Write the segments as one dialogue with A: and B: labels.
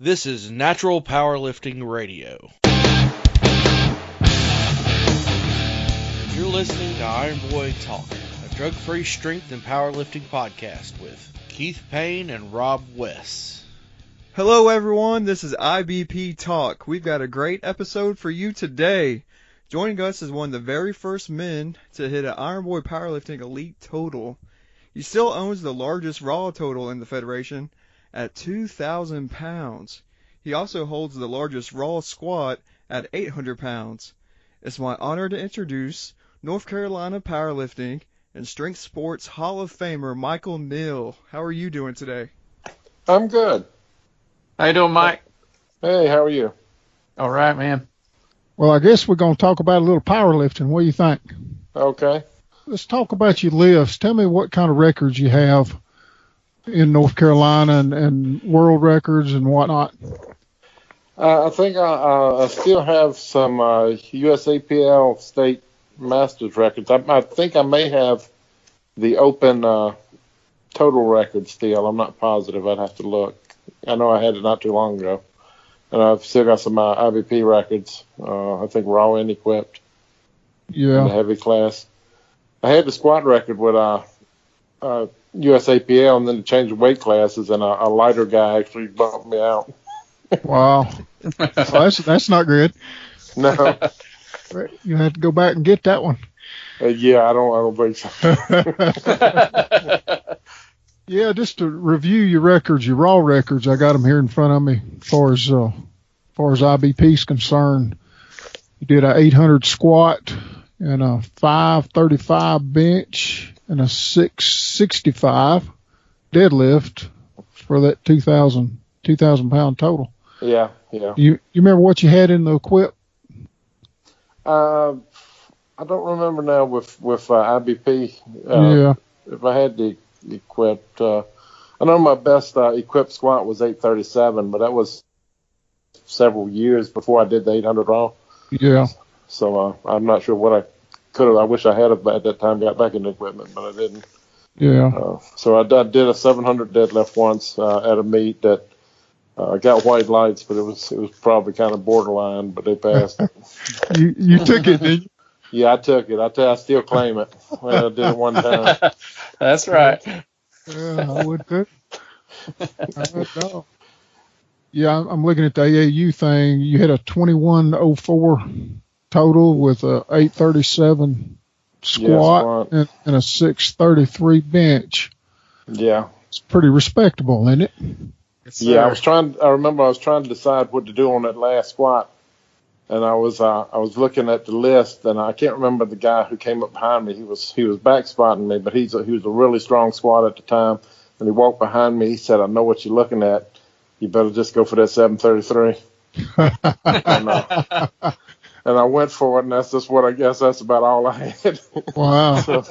A: This is Natural Powerlifting Radio. You're listening to Iron Boy Talk, a drug-free strength and powerlifting podcast with Keith Payne and Rob Wess.
B: Hello everyone, this is IBP Talk. We've got a great episode for you today. Joining us is one of the very first men to hit an Iron Boy Powerlifting Elite total. He still owns the largest raw total in the Federation at 2,000 pounds. He also holds the largest raw squat at 800 pounds. It's my honor to introduce North Carolina Powerlifting and Strength Sports Hall of Famer Michael Neal. How are you doing today?
C: I'm good.
D: How you doing, Mike?
C: Hey, how are you?
D: All right, man.
E: Well, I guess we're going to talk about a little powerlifting. What do you think?
C: Okay.
E: Let's talk about your lifts. Tell me what kind of records you have in North Carolina and world records and whatnot.
C: I think I still have some USAPL state masters records. I think I may have the open total record still. I'm not positive. I'd have to look. I know I had it not too long ago. And I've still got some IBP records. I think raw and equipped.
E: Yeah.
C: In the heavy class. I had the squat record with USAPL, and then to change the weight classes, and a lighter guy actually bumped me out.
E: Wow. Well, that's not good.
C: No.
E: You have to go back and get that one.
C: Yeah, I don't think so.
E: Yeah, just to review your records, your raw records, I got them here in front of me as far as IBP is concerned. You did a 800 squat and a 535 bench and a 665 deadlift for that 2,000 pound total.
C: Yeah.
E: You remember what you had in the equip?
C: I don't remember now with IBP.
E: Yeah.
C: If I had the equipped, I know my best equipped squat was 837, but that was several years before I did the 800 raw.
E: Yeah.
C: So I'm not sure what I could have. I wish I had at that time got back into equipment, but I didn't.
E: Yeah.
C: So I did a 700 deadlift once at a meet that got white lights, but it was probably kind of borderline, but they passed.
E: You took it, didn't you?
C: Yeah, I took it. I still claim it. Well, I did it one time.
D: That's right.
E: Yeah, I would too. Yeah, I'm looking at the AAU thing. You had a 2104 total with a 837 squat and a 633 bench.
C: Yeah.
E: It's pretty respectable, isn't it?
C: Yeah, I remember I was trying to decide what to do on that last squat. And I was looking at the list, and I can't remember the guy who came up behind me. He was back spotting me, but he was a really strong squat at the time. And he walked behind me. He said, "I know what you're looking at. You better just go for that 733." And I went for it, and that's just what I guess that's about all I had.
E: Wow.
C: So,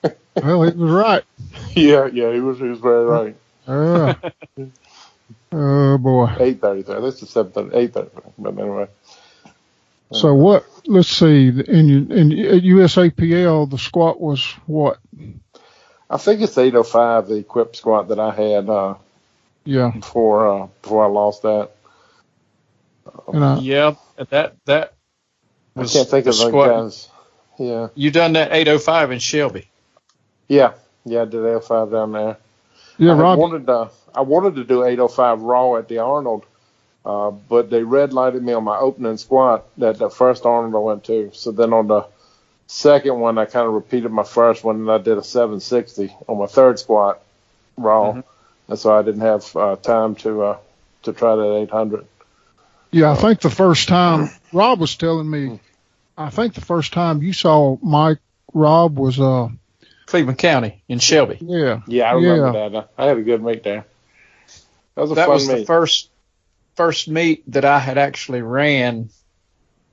E: well, he was right.
C: Yeah, he was very right.
E: Oh boy.
C: 833. This is 833. But anyway.
E: So what? Let's see. In USAPL, the squat was what?
C: I think it's 805, the equipped squat that I had.
E: Yeah.
C: Before I lost that.
D: Yeah, that was.
C: I can't think of the guys. Yeah.
D: You done that 805 in Shelby?
C: Yeah, I did 805 down there.
E: Yeah, Rob.
C: I wanted to do 805 raw at the Arnold. But they red lighted me on my opening squat that the first Arnold I went to. So then on the second one, I kind of repeated my first one, and I did a 760 on my third squat raw. Mm-hmm. And so I didn't have time to try that 800.
E: Yeah, I think the first time, Rob was telling me, I think the first time you saw Rob was
D: Cleveland County in Shelby.
E: Yeah.
C: Yeah, I remember that. I had a good meet there. That was a fun meet.
D: The first meet that I had actually ran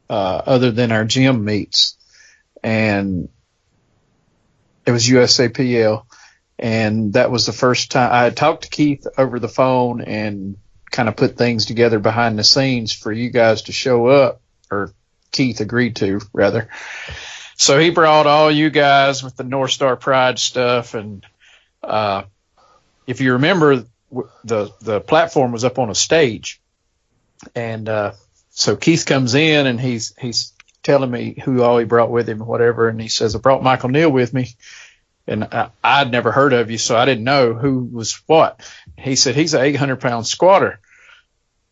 D: other than our gym meets, and it was USAPL, and that was the first time I had talked to Keith over the phone and kind of put things together behind the scenes for you guys to show up, or Keith agreed to rather. So he brought all you guys with the North Star Pride stuff, and if you remember, the platform was up on a stage, And so Keith comes in and he's telling me who all he brought with him or whatever. And he says, I brought Michael Neal with me. And I'd never heard of you, so I didn't know who was what. He said, he's an 800-pound squatter.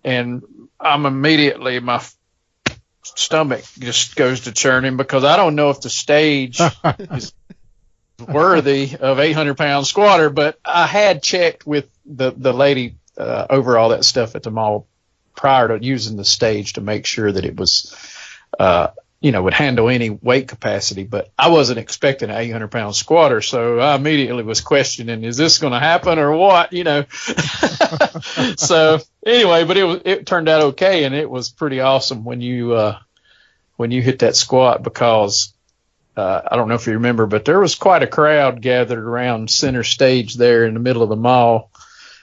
D: And I'm immediately, my stomach just goes to churning because I don't know if the stage is worthy of 800-pound squatter, but I had checked with the lady over all that stuff at the mall prior to using the stage to make sure that it was, would handle any weight capacity, but I wasn't expecting an 800-pound squatter. So I immediately was questioning, is this going to happen or what, So anyway, but it turned out okay. And it was pretty awesome when you hit that squat because, I don't know if you remember, but there was quite a crowd gathered around center stage there in the middle of the mall.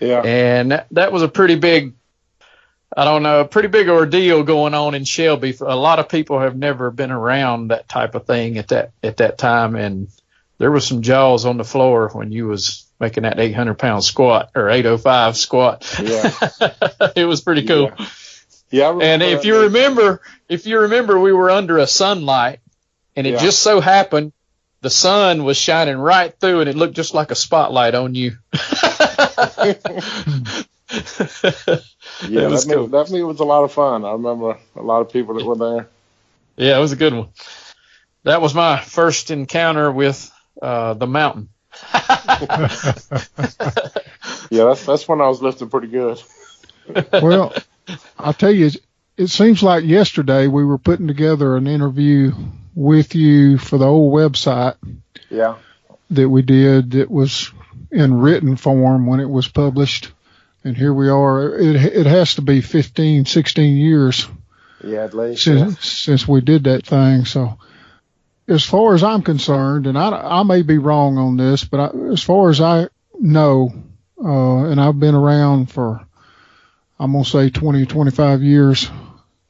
C: Yeah.
D: And that was a pretty big ordeal going on in Shelby. A lot of people have never been around that type of thing at that time. And there was some jaws on the floor when you was making that 800-pound squat or 805 squat.
C: Yeah.
D: It was pretty cool.
C: Yeah.
D: And if you remember, we were under a sunlight and it just so happened the sun was shining right through and it looked just like a spotlight on you.
C: Yeah, that meet was a lot of fun. I remember a lot of people that were there.
D: Yeah, it was a good one. That was my first encounter with the mountain.
C: Yeah, that's when I was lifting pretty good.
E: Well, I'll tell you, it seems like yesterday we were putting together an interview with you for the old website.
C: Yeah.
E: That we did that was in written form when it was published. And here we are. It has to be 15, 16 years.
C: Yeah, at least.
E: Since we did that thing. So as far as I'm concerned, and I may be wrong on this, but as far as I know, and I've been around for, I'm going to say 20, 25 years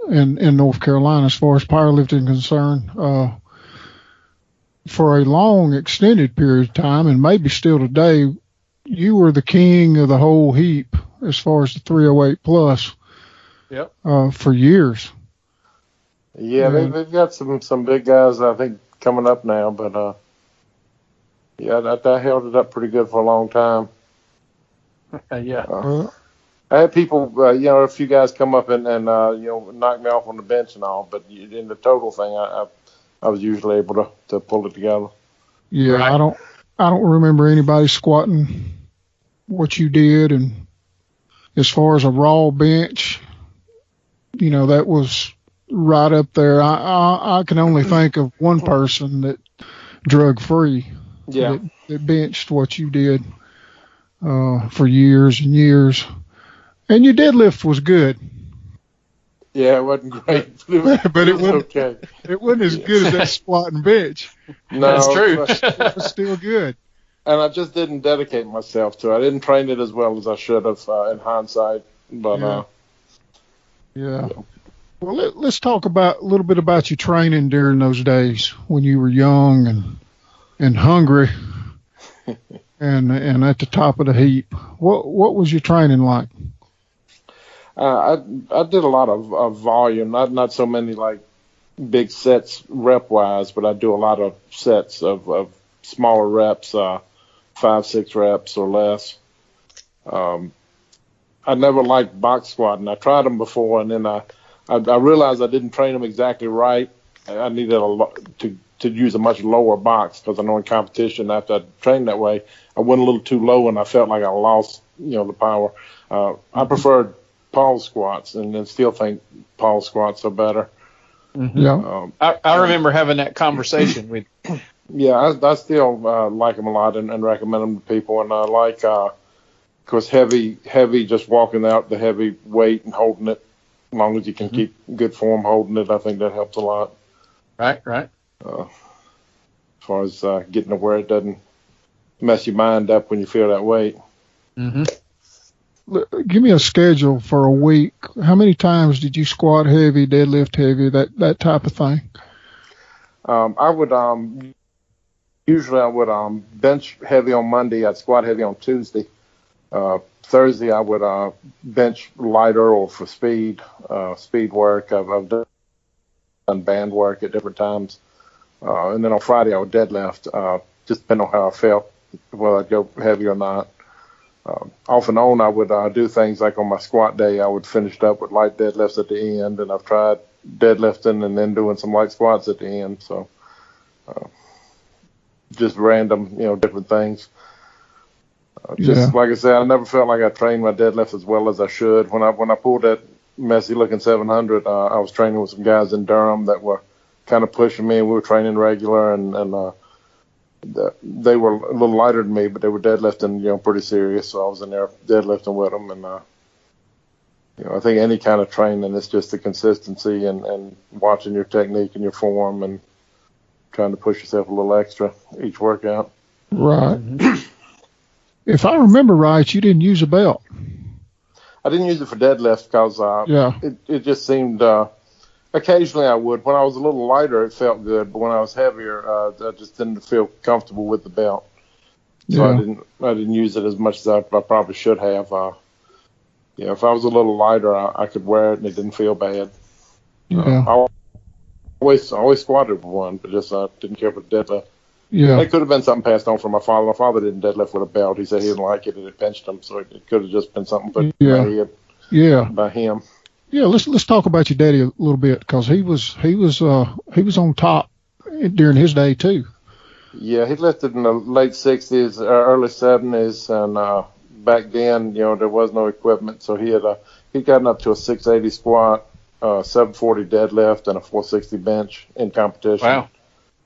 E: in North Carolina as far as powerlifting is concerned, for a long extended period of time, and maybe still today, you were the king of the whole heap as far as the 308 plus.
D: Yep.
E: For years.
C: Yeah, they've got some big guys I think coming up now, but that held it up pretty good for a long time.
D: Yeah.
C: I had people, a few guys come up and knock me off on the bench and all, but in the total thing, I was usually able to pull it together.
E: Yeah, right. I don't remember anybody squatting what you did, and as far as a raw bench, that was right up there. I can only think of one person that drug free.
C: Yeah.
E: That benched what you did for years and years. And your deadlift was good.
C: Yeah, it wasn't great,
E: but it wasn't
C: okay.
E: It wasn't as good as that squat and bench.
C: No,
D: that's true.
E: It was still good.
C: And I just didn't dedicate myself to it. I didn't train it as well as I should have in hindsight. But
E: yeah. Well, let's talk a little bit about your training during those days when you were young and hungry and at the top of the heap. What was your training like?
C: I did a lot of volume, not so many like big sets rep wise, but I do a lot of sets of smaller reps, 5-6 reps or less. I never liked box squatting. I tried them before, and then I realized I didn't train them exactly right. I needed to use a much lower box because I know in competition after I trained that way, I went a little too low and I felt like I lost the power. I preferred pause squats, and then still think pause squats are better.
D: Mm-hmm. Yeah, I remember having that conversation with.
C: Yeah, I still like them a lot and recommend them to people, and I like because heavy, just walking out the heavy weight and holding it, as long as you can keep good form holding it, I think that helps a lot.
D: Right.
C: As far as getting to where it doesn't mess your mind up when you feel that weight.
D: Mm-hmm.
E: Give me a schedule for a week. How many times did you squat heavy, deadlift heavy, that type of thing?
C: I would usually bench heavy on Monday. I'd squat heavy on Tuesday, Thursday I would bench lighter or for speed work. I've done band work at different times. And then on Friday I would deadlift, just depending on how I felt, whether I'd go heavy or not. Off and on I would do things like on my squat day I would finish it up with light deadlifts at the end, and I've tried deadlifting and then doing some light squats at the end. So just random, different things. Just like I said, I never felt like I trained my deadlift as well as I should. When I pulled that messy looking 700, I was training with some guys in Durham that were kind of pushing me, and we were training regular, and they were a little lighter than me, but they were deadlifting, pretty serious. So I was in there deadlifting with them, and I think any kind of training, it's just the consistency and watching your technique and your form and trying to push yourself a little extra each workout.
E: Right. If I remember right, you didn't use a belt.
C: I didn't use it for deadlift because it just seemed occasionally I would. When I was a little lighter, it felt good, but when I was heavier, I just didn't feel comfortable with the belt. So I didn't use it as much as I probably should have. If I was a little lighter, I could wear it and it didn't feel bad. I always squatted with one, but just didn't care for the deadlift.
E: Yeah.
C: It could have been something passed on from my father. My father didn't deadlift with a belt. He said he didn't like it and it pinched him, so it could have just been something put in my head by him. Yeah,
E: let's talk about your daddy a little bit, because he was on top during his day too.
C: Yeah, he lifted in the late 60s, early 70s, and back then, there was no equipment, so he'd gotten up to a 680 squat, 740 deadlift, and a 460 bench in competition.
D: Wow.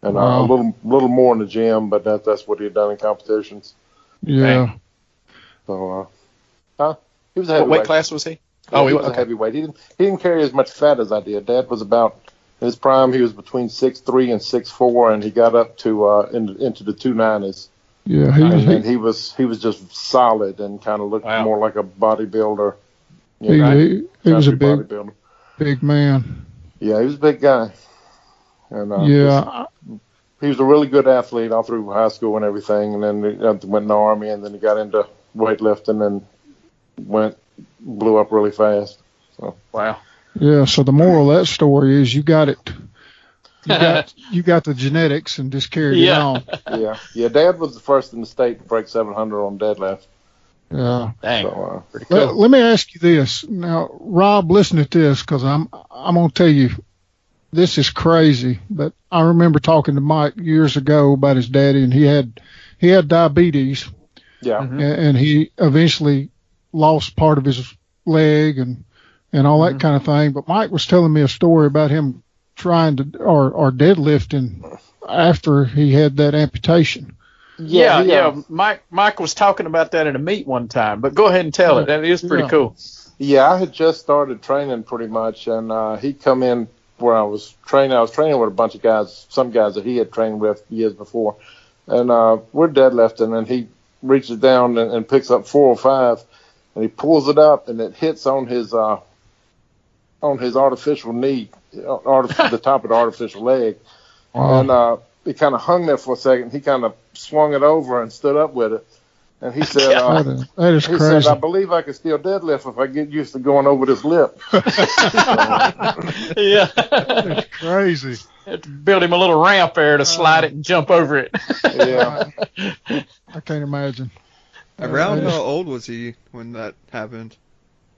C: And a little more in the gym, but that's what he had done in competitions.
E: Yeah.
C: So, he was a heavyweight.
D: What weight class was he?
C: Yeah, he was a heavyweight. He didn't carry as much fat as I did. Dad was about, in his prime, he was between 6'3" and 6'4", and he got up to into the 290s.
E: Yeah,
C: he was just solid and kind of looked more like a bodybuilder.
E: He was a big man.
C: Yeah, he was a big guy. And he was a really good athlete all through high school and everything, and then he went in the Army, and then he got into weightlifting and blew up really fast. So
D: wow.
E: Yeah. So the moral of that story is you got it. You got the genetics and just carried it on.
C: Yeah. Dad was the first in the state to break 700 on deadlift.
E: Yeah.
D: Dang.
C: So,
D: pretty cool.
E: Let me ask you this now, Rob. Listen to this, because I'm gonna tell you. This is crazy, but I remember talking to Mike years ago about his daddy, and he had diabetes.
C: Yeah.
E: And he eventually lost part of his leg and all that kind of thing. But Mike was telling me a story about him trying to or deadlifting after he had that amputation.
D: Yeah. Mike was talking about that in a meet one time, but go ahead and tell it. That is pretty cool.
C: Yeah, I had just started training pretty much, and he'd come in where I was training. I was training with a bunch of guys, some guys that he had trained with years before. And we're deadlifting, and he reaches down and picks up 405, and he pulls it up, and it hits on his artificial knee, the top of the artificial leg. And he kind of hung there for a second. He kind of swung it over and stood up with it. And he said,
E: that is crazy.
C: Said, I believe I can still deadlift if I get used to going over this lip.
D: Yeah.
E: That's crazy.
D: Had to build him a little ramp there to slide it and jump over it.
C: Yeah.
E: I can't imagine.
B: Around how old was he when that happened?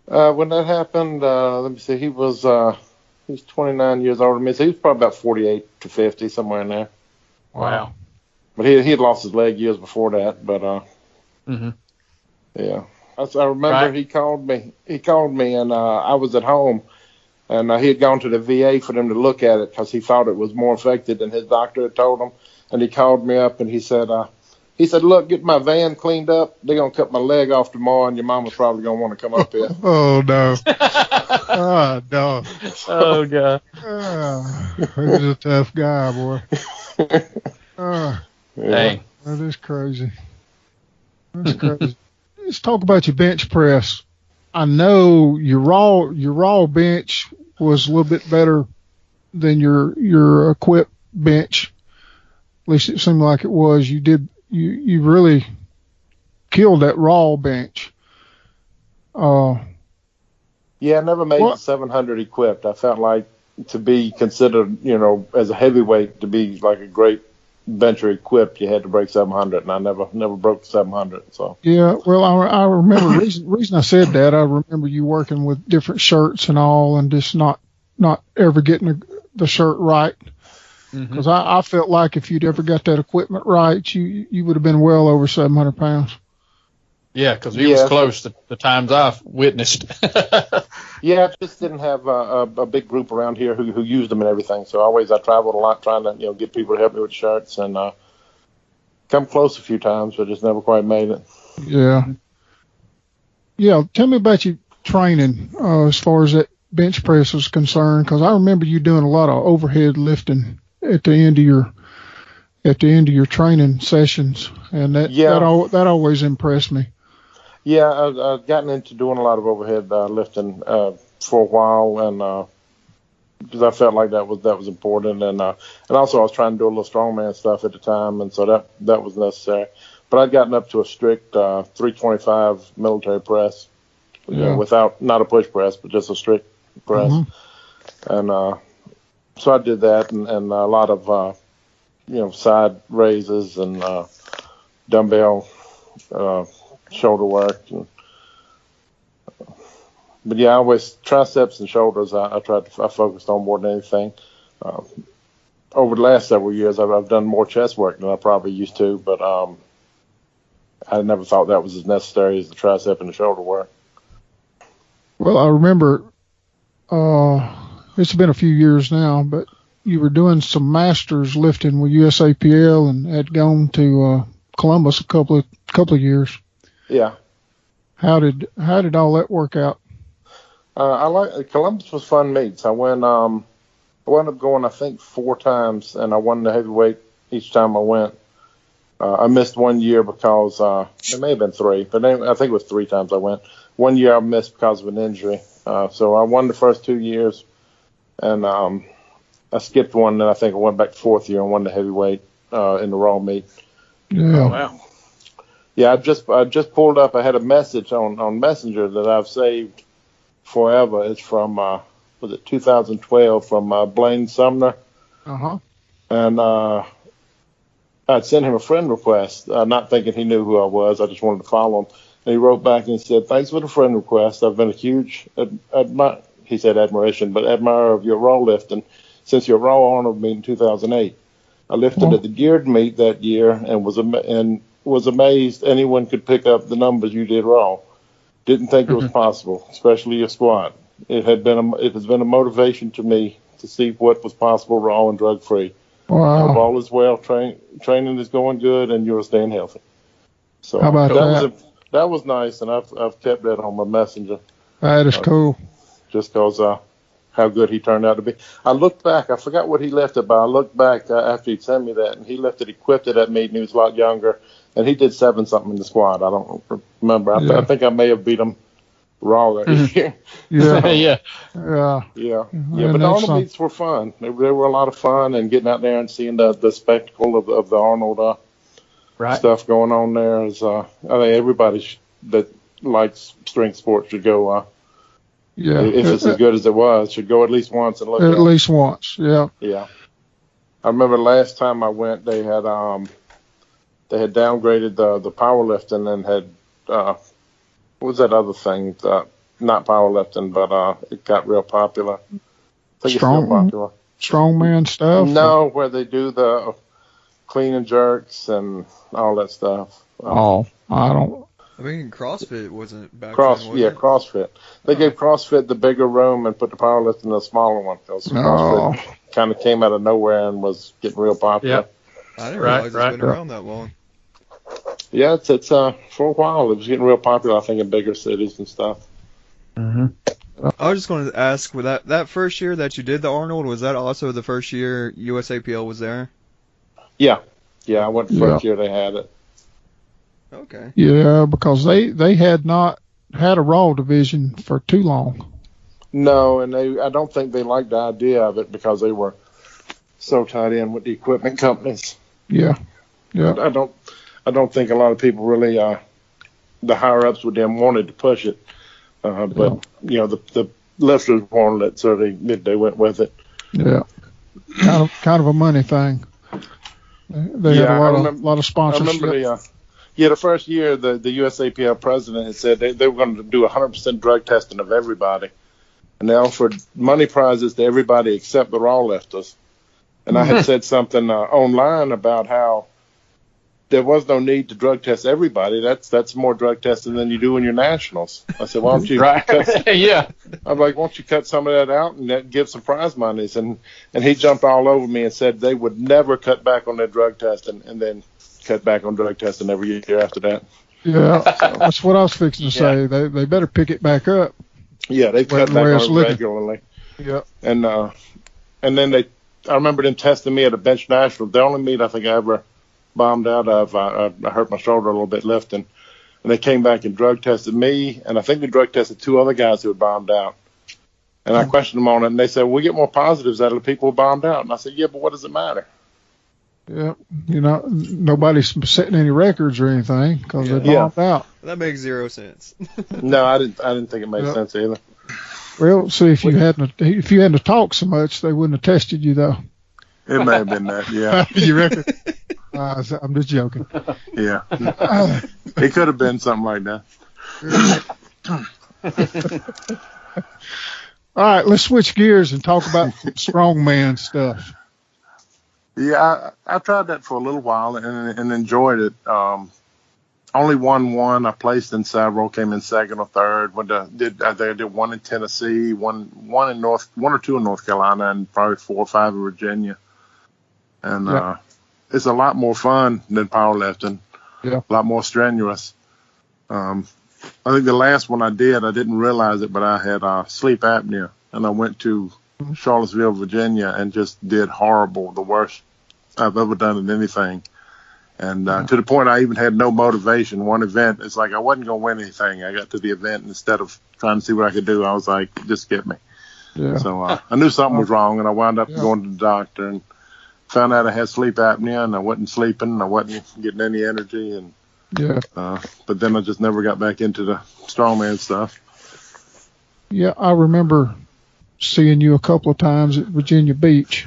C: When that happened, let me see, he was 29 years older than me, so he was probably about 48 to 50, somewhere in there.
D: Wow.
C: But he had lost his leg years before that, but yeah. I remember he called me, and I was at home, and he had gone to the VA for them to look at it because he thought it was more affected than his doctor had told him. And he called me up, and he said, look, get my van cleaned up. They're going to cut my leg off tomorrow, and your mama's probably going to want to come up here.
E: Oh, no. Oh, no.
D: Oh, God.
E: He's a tough guy, boy.
D: Dang.
E: That is crazy. That's crazy. Let's talk about your bench press. I know your raw bench was a little bit better than your equipped bench. At least it seemed like it was. You really killed that raw bench.
C: Yeah, I never made the 700 equipped. I felt like to be considered, as a heavyweight, to be like a great bencher equipped, you had to break 700, and I never broke 700. So
E: yeah, well, I remember reason I said that. I remember you working with different shirts and all, and just not ever getting the shirt right. Because I felt like if you'd ever got that equipment right, you would have been well over 700 pounds.
D: Yeah, because he was close the times I've witnessed.
C: Yeah, I just didn't have a big group around here who used them and everything. So I traveled a lot trying to get people to help me with shirts, and come close a few times, but just never quite made it.
E: Yeah. Yeah, tell me about your training as far as that bench press is concerned, because I remember you doing a lot of overhead lifting at the end of your training sessions, and that always impressed me.
C: Yeah, I've gotten into doing a lot of overhead lifting for a while, and because I felt like that was important, and also I was trying to do a little strongman stuff at the time, and so that was necessary. But I'd gotten up to a strict 325 military press, without, not a push press, but just a strict press, and so I did that, and a lot of side raises and dumbbell shoulder work, but yeah, always triceps and shoulders. I focused on more than anything. Over the last several years, I've done more chest work than I probably used to, but I never thought that was as necessary as the tricep and the shoulder work.
E: Well, I remember it's been a few years now, but you were doing some masters lifting with USAPL and had gone to Columbus a couple of years.
C: Yeah.
E: How did all that work out?
C: Columbus was fun meets. I wound up going, I think, 4 times, and I won the heavyweight each time I went. I missed 1 year because it may have been 3, but I think it was 3 times I went. 1 year I missed because of an injury. So I won the first 2 years, and I skipped one, and I think I went back the 4th year and won the heavyweight in the raw meet.
E: Yeah.
D: Oh, wow.
C: Yeah, I just pulled up. I had a message on Messenger that I've saved forever. It's from was it 2012 from Blaine Sumner. And I'd sent him a friend request, not thinking he knew who I was. I just wanted to follow him. And he wrote back and said, "Thanks for the friend request. I've been a huge admirer of your raw lifting since your raw Arnold meet in 2008. I lifted at the geared meet that year and was amazed anyone could pick up the numbers you did raw. Didn't think it was possible, especially your squat. It has been a motivation to me to see what was possible raw and drug free.
E: Wow.
C: Hope all is well. Training is going good, and you're staying healthy." So
E: how about that?
C: That was nice, and I've kept that on my messenger.
E: That is cool.
C: Just because how good he turned out to be. I looked back. I forgot what he lifted, but I looked back after he'd sent me that, and he lifted equipped at that meet, and he was a lot younger, and he did 7-something in the squat. I don't remember. I think I may have beat him raw that year.
E: Yeah.
C: But the Arnold meets were fun. They were a lot of fun, and getting out there and seeing the spectacle of the Arnold stuff going on there is. I think everybody that likes strength sports should go. If it's as good as it was, should go at least once and look at it.
E: At least once, yeah.
C: Yeah. I remember last time I went, they had downgraded the powerlifting and had what was that other thing? Not powerlifting, but it got real popular. I think it's still popular.
E: Strongman stuff?
C: No, where they do the clean and jerks and all that stuff.
B: I mean, CrossFit wasn't back then, was it?
C: CrossFit. They gave CrossFit the bigger room and put the powerlifting in the smaller one. Because CrossFit kind of came out of nowhere and was getting real popular.
B: Yep. I didn't realize it's been around that long.
C: Yeah, it's for a while it was getting real popular, I think, in bigger cities and stuff.
B: I was just going to ask, with that first year that you did the Arnold, was that also the first year USAPL was there?
C: Yeah, I went the first year they had it.
B: Okay.
E: Yeah, because they had not had a raw division for too long.
C: No, and I don't think they liked the idea of it because they were so tied in with the equipment companies.
E: Yeah.
C: I don't think a lot of people really the higher ups with them wanted to push it. But the lifters wanted it, so they went with it.
E: Yeah, kind of a money thing. They had a lot of sponsorship.
C: I remember the first year the USAPL president had said they were going to do 100% drug testing of everybody, and they offered money prizes to everybody except the raw lifters. And I had said something online about how there was no need to drug test everybody. That's more drug testing than you do in your nationals. I said, why don't you I'm like, why don't you cut some of that out and give some prize monies? And he jumped all over me and said they would never cut back on their drug testing, and then cut back on drug testing every year after that.
E: Yeah, that's what I was fixing to say. They better pick it back up.
C: Yeah, they cut back on it regularly. Yeah. And then I remember them testing me at a bench national. The only meet I think I ever bombed out of, I hurt my shoulder a little bit lifting. And they came back and drug tested me, and I think they drug tested 2 other guys who had bombed out. And I questioned them on it, and they said, we get more positives out of the people who bombed out. And I said, yeah, but what does it matter?
E: Yeah, nobody's setting any records or anything because they bombed out.
B: That makes 0 sense.
C: No, I didn't think it made sense either.
E: Well, see, if you hadn't to talk so much, they wouldn't have tested you though.
C: It may have been that, yeah.
E: You reckon? I'm just joking.
C: Yeah, it could have been something like that.
E: All right, let's switch gears and talk about strongman stuff.
C: Yeah, I tried that for a little while and enjoyed it. Only won one. I placed in several, came in second or third. I did one in Tennessee, one or two in North Carolina, and probably 4 or 5 in Virginia. And it's a lot more fun than powerlifting. Yeah, a lot more strenuous. I think the last one I didn't realize it, but I had sleep apnea, and I went to Charlottesville, Virginia, and just did horrible, the worst I've ever done in anything. And to the point I even had no motivation. One event, it's like I wasn't going to win anything. I got to the event, and instead of trying to see what I could do, I was like, just get me. Yeah. So I knew something was wrong, and I wound up going to the doctor and found out I had sleep apnea, and I wasn't sleeping, and I wasn't getting any energy. And but then I just never got back into the strongman stuff.
E: Yeah, I remember seeing you a couple of times at Virginia Beach.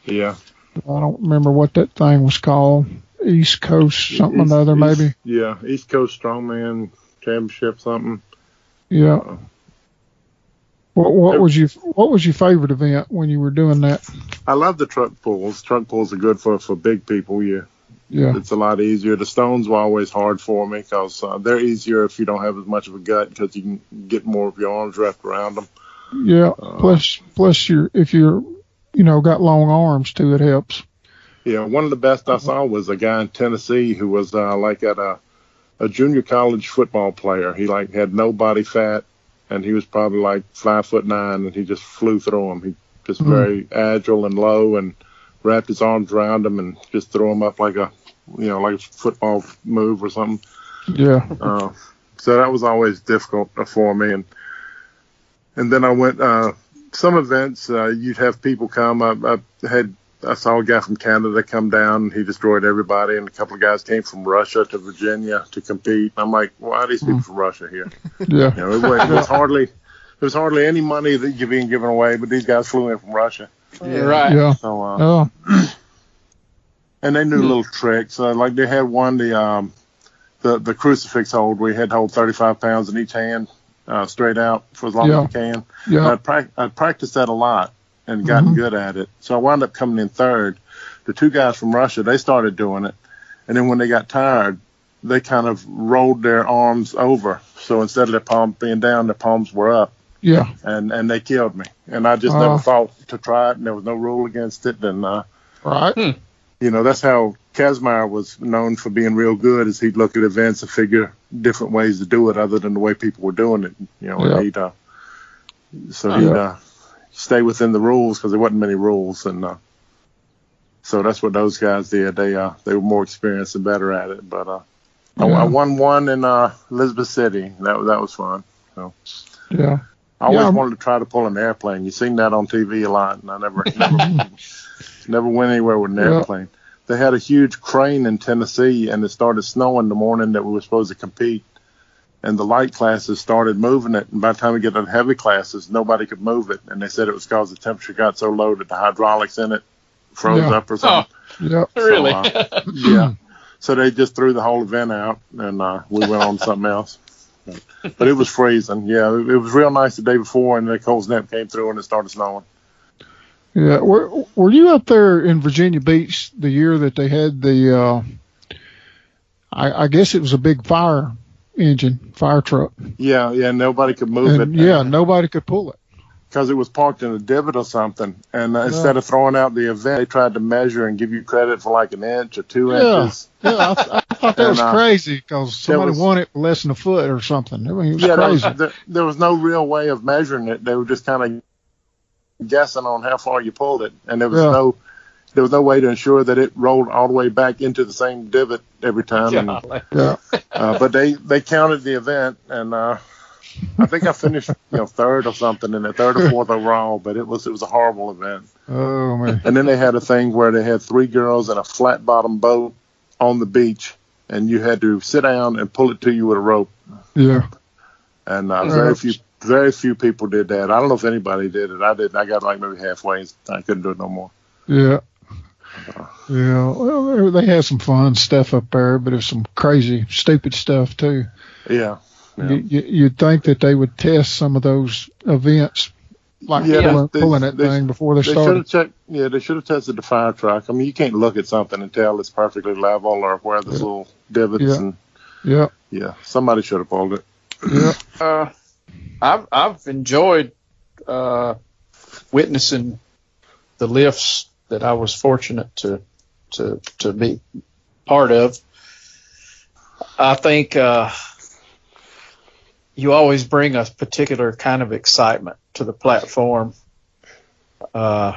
C: Yeah.
E: I don't remember what that thing was called. East Coast something or another, maybe.
C: Yeah, East Coast Strongman Championship something.
E: Yeah. What was your favorite event when you were doing that?
C: I love the truck pulls. Truck pulls are good for big people. Yeah. It's a lot easier. The stones were always hard for me because they're easier if you don't have as much of a gut because you can get more of your arms wrapped around them.
E: Yeah. Plus if you're got long arms too, it helps.
C: Yeah, one of the best I saw was a guy in Tennessee who was like at a junior college football player. He had no body fat, and he was probably like 5'9", and he just flew through him. He just very agile and low, and wrapped his arms around him and just threw him up like a football move or something. Yeah. So that was always difficult for me, and then I went some events. You'd have people come. I saw a guy from Canada come down, and he destroyed everybody, and a couple of guys came from Russia to Virginia to compete. I'm like, why are these people from Russia here? Yeah. It was hardly any money that you're being given away, but these guys flew in from Russia.
D: Yeah. Right. Yeah.
C: So, and they knew little tricks. Like they had one, the crucifix hold, where you had to hold 35 pounds in each hand straight out for as long as you can. Yeah. I'd practiced that a lot and gotten good at it. So I wound up coming in third. The 2 guys from Russia, they started doing it. And then when they got tired, they kind of rolled their arms over. So instead of their palms being down, their palms were up. Yeah. And they killed me. And I just never thought to try it, and there was no rule against it. And,
E: right.
C: That's how Kazmaier was known for being real good, is he'd look at events and figure different ways to do it other than the way people were doing it. And he'd stay within the rules because there wasn't many rules. And so that's what those guys did. They were more experienced and better at it. But I won one in Elizabeth City. That was fun. So
E: yeah.
C: I always wanted to try to pull an airplane. You've seen that on TV a lot, and I never went anywhere with an airplane. They had a huge crane in Tennessee, and it started snowing the morning that we were supposed to compete. and the light classes started moving it. And by the time we get to the heavy classes, nobody could move it. And they said it was because the temperature got so low that the hydraulics in it froze up or something.
E: Oh, yeah.
D: Really?
C: So, yeah. So they just threw the whole event out, and we went on to something else. But it was freezing. Yeah, it was real nice the day before, and the cold snap came through, and it started snowing.
E: Yeah. Were you up there in Virginia Beach the year that they had the? I guess it was a big fire truck.
C: Yeah. Nobody could move it.
E: Yeah, nobody could pull it.
C: Because it was parked in a divot or something. And instead of throwing out the event, they tried to measure and give you credit for like an inch or 2 inches.
E: Yeah, I thought that was crazy because somebody won it for less than a foot or something. I mean, it was crazy.
C: There was no real way of measuring it. They were just kind of guessing on how far you pulled it. And there was no way to ensure that it rolled all the way back into the same divot every time. But they counted the event, and I think I finished third or something in the third or fourth overall, but it was a horrible event.
E: Oh man!
C: And then they had a thing where they had 3 girls in a flat bottom boat on the beach, and you had to sit down and pull it to you with a rope.
E: Yeah.
C: And very few people did that. I don't know if anybody did it. I did. I got like maybe halfway. I couldn't do it no more.
E: Yeah. Yeah. Well, they had some fun stuff up there, but it was some crazy, stupid stuff too.
C: Yeah.
E: You'd think that they would test some of those events, like pulling that thing before they started.
C: They should have tested the fire truck. I mean, you can't look at something and tell it's perfectly level or where there's little divots. Yeah. Somebody should have pulled it.
E: Yeah.
D: I've enjoyed witnessing the lifts that I was fortunate to be part of. I think you always bring a particular kind of excitement to the platform. It's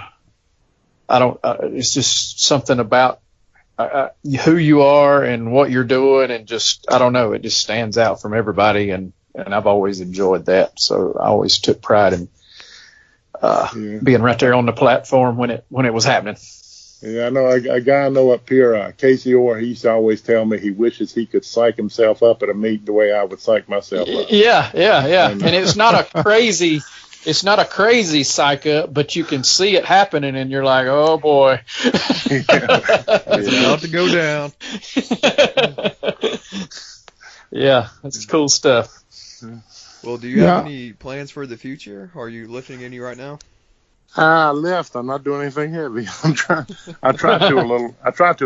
D: just something about who you are and what you're doing, and just, I don't know, it just stands out from everybody, and I've always enjoyed that. So I always took pride in being right there on the platform when it was happening.
C: Yeah, I know a guy I know up here, Casey Orr. He used to always tell me he wishes he could psych himself up at a meet the way I would psych myself up.
D: Yeah. And it's not a crazy psych up, but you can see it happening, and you're like, oh boy,
B: it's about to go down.
D: Yeah, that's cool stuff.
B: Well, do you have any plans for the future? Are you lifting any right now?
C: I lift. I'm not doing anything heavy. I try to a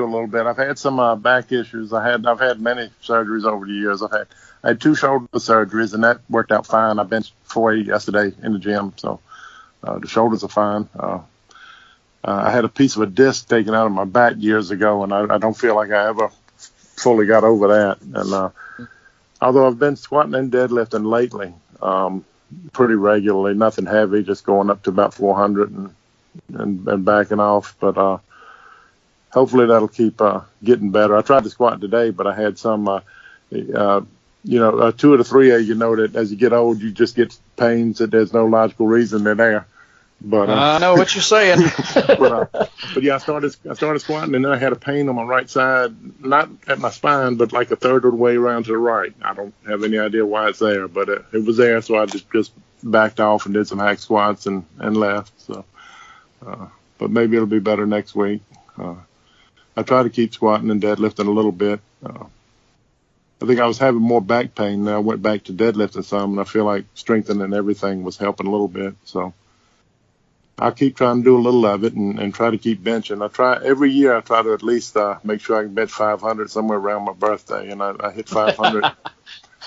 C: little bit. I've had some back issues. I've had many surgeries over the years. I had 2 shoulder surgeries, and that worked out fine. I benched 480 yesterday in the gym, so the shoulders are fine. I had a piece of a disc taken out of my back years ago, and I don't feel like I ever fully got over that. And although I've been squatting and deadlifting lately, pretty regularly, nothing heavy, just going up to about 400 and backing off. But hopefully that'll keep getting better. I tried to squat today, but I had some, 2 of the 3A, that as you get old, you just get pains that there's no logical reason they're there. But
D: I know what you're saying.
C: but yeah, I started squatting, and then I had a pain on my right side, not at my spine, but like a third of the way around to the right. I don't have any idea why it's there, but it was there, so I just backed off and did some hack squats and left. So, but maybe it'll be better next week. I try to keep squatting and deadlifting a little bit. I think I was having more back pain. Now I went back to deadlifting some, and I feel like strengthening everything was helping a little bit. So I'll keep trying to do a little of it and try to keep benching. Every year I try to at least make sure I can bench 500 somewhere around my birthday, and I hit 500.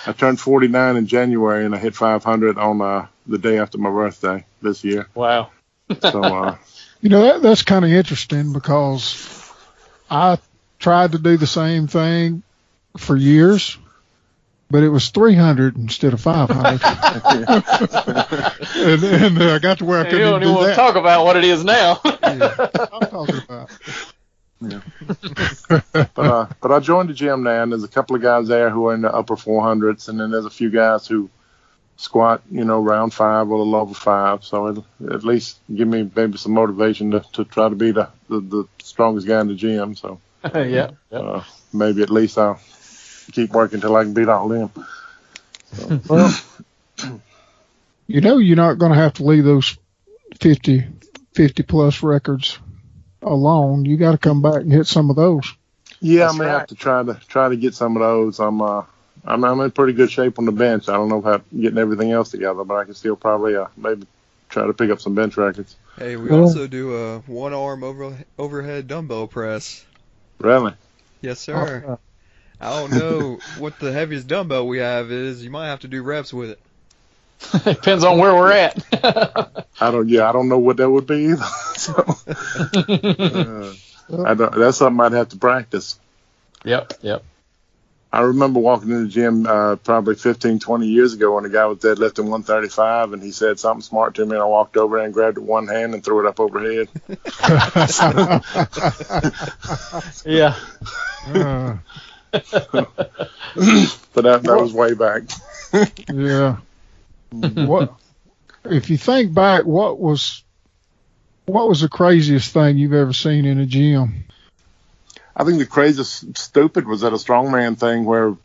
C: I turned 49 in January, and I hit 500 on the day after my birthday this year.
D: Wow.
C: So
E: that's kind of interesting, because I tried to do the same thing for years, but it was 300 instead of 500. and I got to where I couldn't even do that. You don't even want
D: to talk about what it is now.
E: Yeah, I'm talking about.
C: Yeah. But I joined the gym now, and there's a couple of guys there who are in the upper 400s, and then there's a few guys who squat, round 5 or a little over 5. So it'll at least give me maybe some motivation to try to be the strongest guy in the gym. So
D: yeah.
C: Maybe at least I'll keep working till I can beat all them.
E: Well, you're not going to have to leave those 50 plus records alone. You got to come back and hit some of those.
C: Yeah,
D: That's
C: I may
D: right.
C: have to try to get some of those. I'm in pretty good shape on the bench. I don't know about getting everything else together, but I can still probably maybe try to pick up some bench records.
B: Hey, we
E: Yeah.
B: also do a one-arm overhead dumbbell press.
C: Really?
B: Yes, sir. I don't know what the heaviest dumbbell we have is. You might have to do reps with it.
D: Depends on where we're at.
C: I don't know what that would be either. So, that's something I'd have to practice.
D: Yep.
C: I remember walking in the gym probably 15, 20 years ago when the guy was deadlifting 135, and he said something smart to me, and I walked over and grabbed it with one hand and threw it up overhead.
D: Yeah.
C: But that was way back.
E: Yeah. What if you think back? What was the craziest thing you've ever seen in a gym?
C: I think the craziest stupid was at a strongman thing where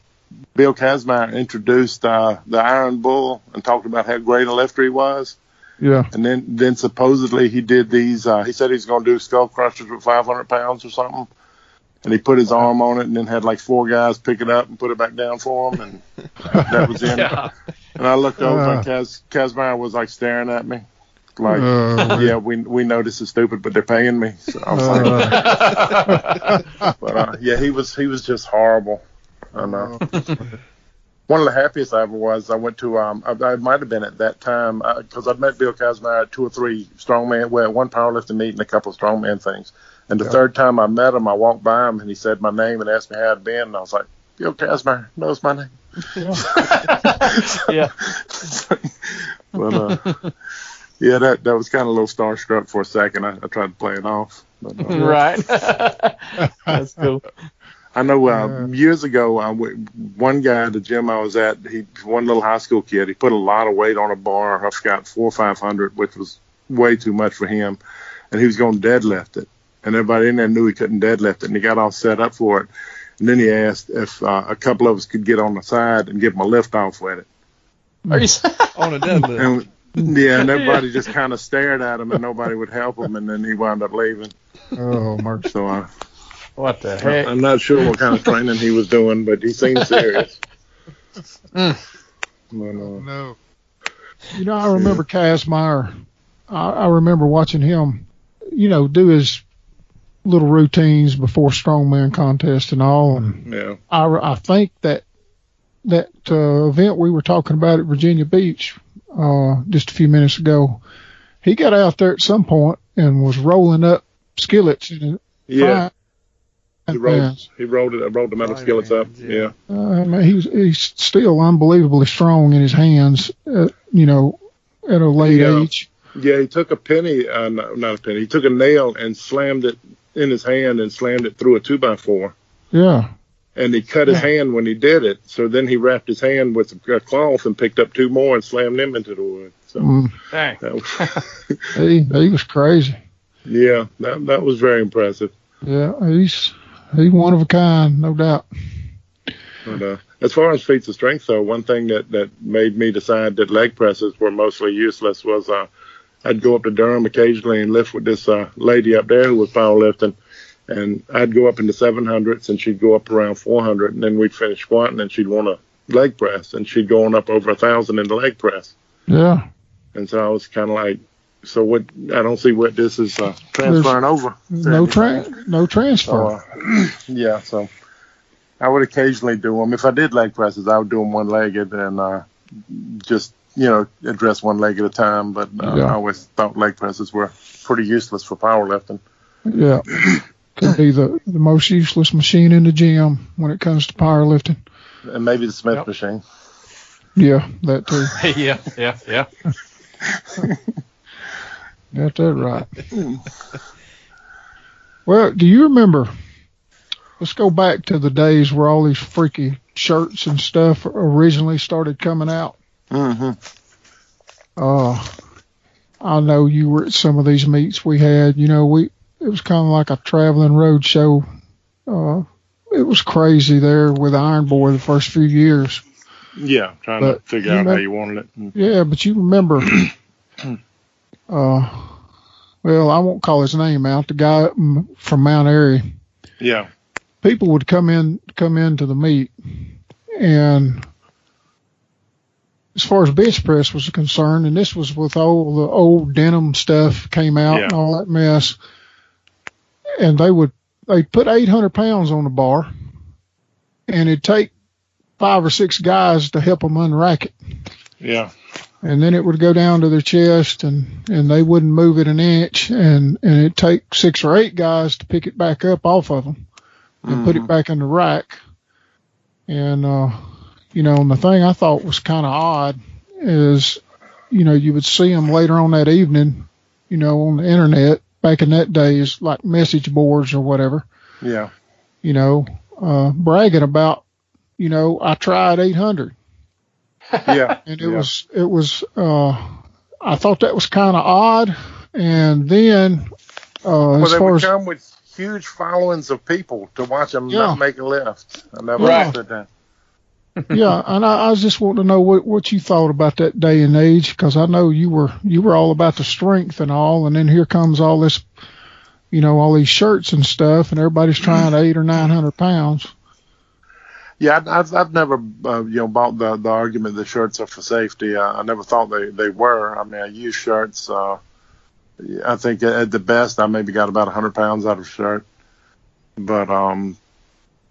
C: Bill Kazmaier introduced the Iron Bull and talked about how great a lifter he was.
E: Yeah.
C: And then supposedly he did these, he said he's going to do skull crushers with 500 pounds or something. And he put his arm on it and then had like 4 guys pick it up and put it back down for him. And that was him.
D: Yeah.
C: And I looked over and Kazmaier was like staring at me. Like, yeah, we know this is stupid, but they're paying me. So I was like, but yeah, he was just horrible. I know. One of the happiest I ever was, I went to, I might have been at that time, because I'd met Bill Kazmaier at 2 or 3 strongman, one powerlifting meet and a couple of strongman things. And the third time I met him, I walked by him and he said my name and asked me how I'd been. And I was like, Bill Kazmaier knows my name.
D: Yeah.
C: But, yeah, that was kind of a little starstruck for a second. I tried to play it off. But,
D: Right. That's cool.
C: I know years ago, one guy at the gym I was at, one little high school kid, he put a lot of weight on a bar. I forgot 400 or 500, which was way too much for him. And he was going to deadlift it. And everybody in there knew he couldn't deadlift it. And he got all set up for it. And then he asked if a couple of us could get on the side and give him a lift off with it.
D: Are you?
B: On a deadlift.
C: And everybody just kind of stared at him and nobody would help him. And then he wound up leaving.
E: Oh, Mark.
C: So
D: What the heck?
C: I'm not sure what kind of training he was doing, but he seemed serious.
E: No. I remember Kazmaier. I remember watching him, do his little routines before strongman contest and all. And
C: Yeah.
E: I think that event we were talking about at Virginia Beach just a few minutes ago, he got out there at some point and was rolling up skillets.
C: Yeah. He rolled the metal skillets up. Yeah.
E: He's still unbelievably strong in his hands, at a late age.
C: Yeah, he took a penny, not a penny. He took a nail and slammed it in his hand and slammed it through a 2x4.
E: Yeah.
C: And he cut his hand when he did it. So then he wrapped his hand with a cloth and picked up 2 more and slammed them into the wood. So
D: Dang.
C: that
E: He was crazy.
C: Yeah, that was very impressive.
E: Yeah, he's one of a kind, no doubt.
C: But, as far as feats of strength, though, one thing that made me decide that leg presses were mostly useless was I'd go up to Durham occasionally and lift with this lady up there who was powerlifting, and I'd go up into 700s and she'd go up around 400, and then we'd finish squatting and she'd want a leg press, and she'd go on up over 1,000 in the leg press.
E: Yeah.
C: And so I was kind of like, so what? I don't see what this is transferring over.
E: No transfer.
C: Yeah, so I would occasionally do them. If I did leg presses, I would do them one-legged and just, address one leg at a time. But I always thought leg presses were pretty useless for powerlifting.
E: Yeah. Could be the most useless machine in the gym when it comes to powerlifting.
C: And maybe the Smith machine.
E: Yeah, that too.
D: Yeah.
E: Got that right. Well, do you remember? Let's go back to the days where all these freaky shirts and stuff originally started coming out.
C: Mm-hmm.
E: I know you were at some of these meets we had. It was kind of like a traveling road show. It was crazy there with Iron Boy the first few years.
C: Yeah, trying to figure out how you wanted it.
E: Yeah, but you remember, well, I won't call his name out, the guy from Mount Airy.
C: Yeah.
E: People would come into the meet, and as far as bench press was concerned, and this was with all the old denim stuff came out and all that mess, and they'd put 800 pounds on the bar, and it'd take 5 or 6 guys to help them unrack it.
C: Yeah.
E: And then it would go down to their chest, and they wouldn't move it an inch, and it'd take 6 or 8 guys to pick it back up off of them and put it back in the rack. And, and the thing I thought was kind of odd is, you would see them later on that evening, on the internet, back in that days, like message boards or whatever.
C: Yeah.
E: Bragging about, I tried 800.
C: Yeah.
E: And it was, I thought that was kind of odd. And then, as
C: they
E: far
C: would
E: as,
C: come with huge followings of people to watch them not make a lift. I never understood that.
E: Yeah, and I just want to know what you thought about that day and age, because I know you were all about the strength and all, and then here comes all this, all these shirts and stuff, and everybody's trying 800 or 900 pounds.
C: Yeah, I've never bought the argument that shirts are for safety. I never thought they were. I mean, I use shirts. I think at the best I maybe got about 100 pounds out of a shirt, but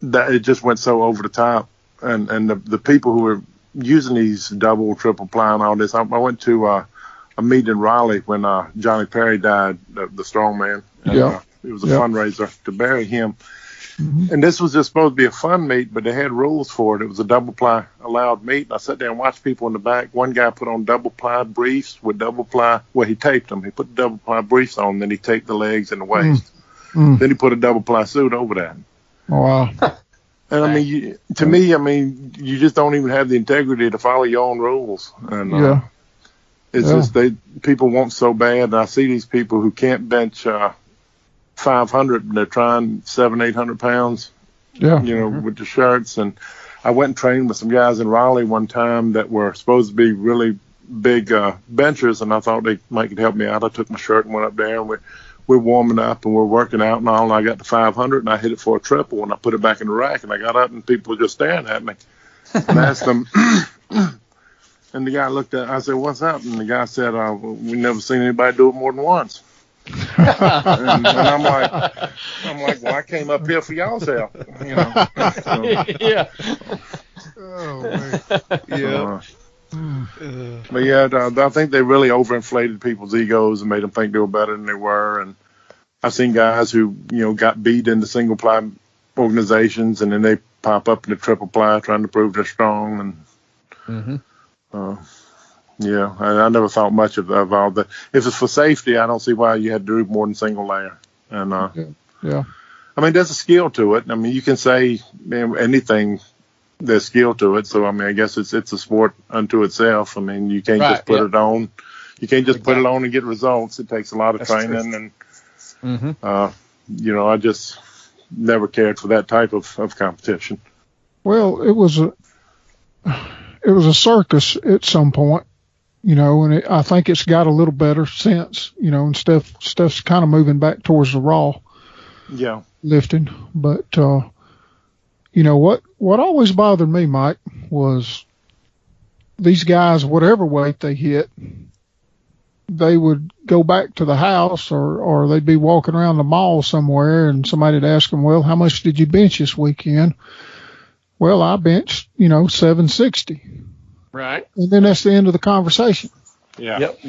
C: that it just went so over the top. And the people who were using these double, triple ply and all this, I went to a meet in Raleigh when Johnny Perry died, the strongman. And, it was a fundraiser to bury him. Mm-hmm. And this was just supposed to be a fun meet, but they had rules for it. It was a double ply allowed meet. I sat there and watched people in the back. One guy put on double ply briefs with double ply. Well, he taped them. He put the double ply briefs on, then he taped the legs and the waist. Mm. Then he put a double ply suit over that.
E: Oh, wow.
C: And I mean, to me, you just don't even have the integrity to follow your own rules. And it's just people want so bad. And I see these people who can't bench 500 and they're trying 700-800 pounds. Yeah. With the shirts. And I went and trained with some guys in Raleigh one time that were supposed to be really big benchers, and I thought they might help me out. I took my shirt and went up there, and we're warming up and we're working out and all, and I got to 500 and I hit it for a triple and I put it back in the rack, and I got up and people were just staring at me. And I asked them, and the guy looked at, I said, "What's up?" And the guy said, "We never seen anybody do it more than once." and I'm like, well, I came up here for y'all's help, So,
D: yeah.
E: Oh, man.
C: Yeah. But yeah, I think they really overinflated people's egos and made them think they were better than they were. And I've seen guys who, got beat into single ply organizations, and then they pop up in the triple ply trying to prove they're strong. And I never thought much of all that. If it's for safety, I don't see why you had to do more than single layer. And I mean, there's a skill to it. I mean, you can say anything. There's skill to it, so I mean, I guess it's a sport unto itself. I mean, you can't just put it on. You can't just put it on and get results. It takes a lot of training, and I just never cared for that type of competition.
E: Well, it was a circus at some point, and I think it's got a little better since, and stuff's kind of moving back towards the raw lifting, but. What always bothered me, Mike, was these guys, whatever weight they hit, they would go back to the house or they'd be walking around the mall somewhere and somebody'd ask them, "Well, how much did you bench this weekend?" "Well, I benched, 760.
D: Right.
E: And then that's the end of the conversation.
C: Yeah.
D: Yep.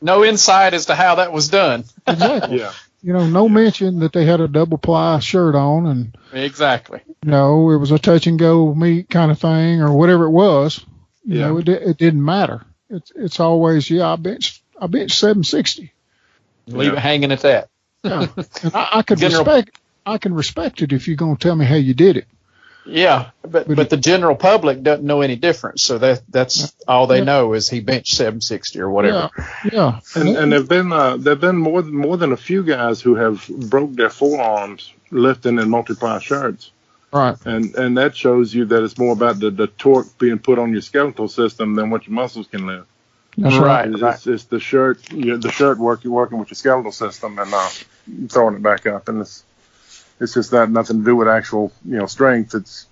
D: No insight as to how that was done.
E: Exactly.
C: Yeah.
E: No mention that they had a double ply shirt on, and
D: exactly.
E: It was a touch and go meet kind of thing or whatever it was. It didn't matter. It's always I benched 760.
D: Leave it hanging at that.
E: Yeah, and I can respect it if you're gonna tell me how you did it.
D: Yeah, but the general public doesn't know any difference, so that's all they know is he benched 760 or whatever.
E: Yeah.
C: And there've been more than a few guys who have broke their forearms lifting in multiply shirts.
E: Right.
C: And that shows you that it's more about the torque being put on your skeletal system than what your muscles can lift.
E: That's right.
C: It's the shirt, working with your skeletal system and throwing it back up, and it's just that, nothing to do with actual strength. It's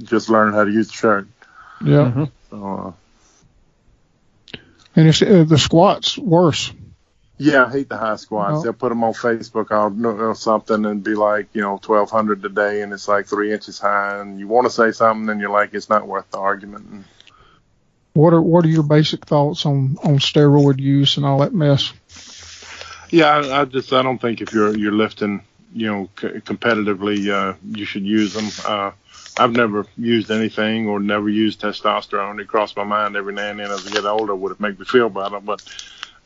C: just learning how to use the shirt.
E: Yeah.
D: Mm-hmm.
C: So,
E: and it's, the squats worse.
C: yeah, I hate the high squats.
E: No.
C: They'll put them on Facebook or something and be like 1,200 a day, and it's like 3 inches high, and you want to say something, and you're like, it's not worth the argument. And,
E: What are your basic thoughts on steroid use and all that mess?
C: yeah, I don't think if you're lifting competitively, you should use them. I've never used anything or never used testosterone. It crossed my mind every now and then as I get older, would it make me feel better? But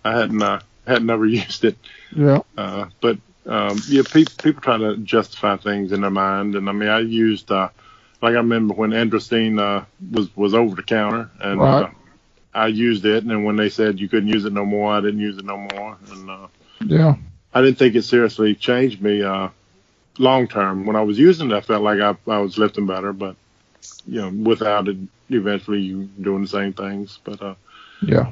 C: I had never used it.
E: Yeah.
C: But people try to justify things in their mind, and I mean, I used like I remember when Androstene was over the counter, and
E: Right.
C: I used it, and then when they said you couldn't use it no more, I didn't use it no more, and
E: Yeah.
C: I didn't think it seriously changed me long term. When I was using it, I felt like I was lifting better, but without it, eventually you doing the same things. But
E: Yeah.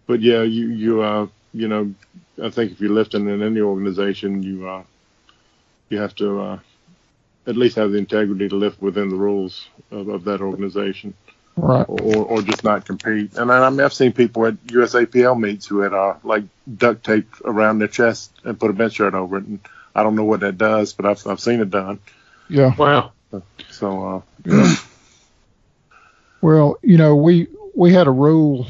C: but yeah, you I think if you're lifting in any organization, you have to at least have the integrity to lift within the rules of that organization,
E: Right.
C: or just not compete. And I mean, I've seen people at USAPL meets who had like duct tape around their chest and put a bench shirt over it, and I don't know what that does, but I've seen it done.
E: Yeah.
D: Wow.
C: So
E: Yeah. Well, we had a rule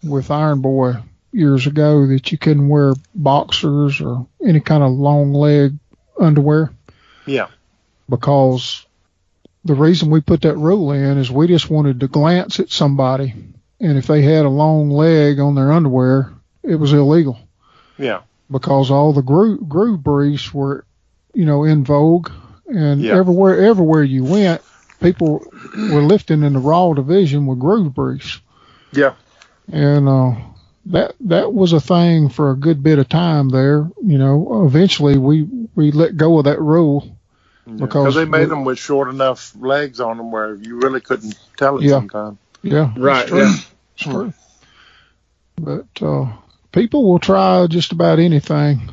E: with Iron Boy years ago that you couldn't wear boxers or any kind of long leg underwear,
C: yeah,
E: because the reason we put that rule in is we just wanted to glance at somebody, and if they had a long leg on their underwear, it was illegal,
C: yeah,
E: because all the groove briefs were, in vogue, and
C: Yeah.
E: everywhere you went, people were lifting in the raw division with groove briefs.
C: yeah.
E: And that was a thing for a good bit of time there. Eventually we let go of that rule
C: Because they made them with short enough legs on them where you really couldn't tell it sometimes.
E: Yeah,
D: Right.
E: It's true.
D: Yeah.
E: It's true. But people will try just about anything.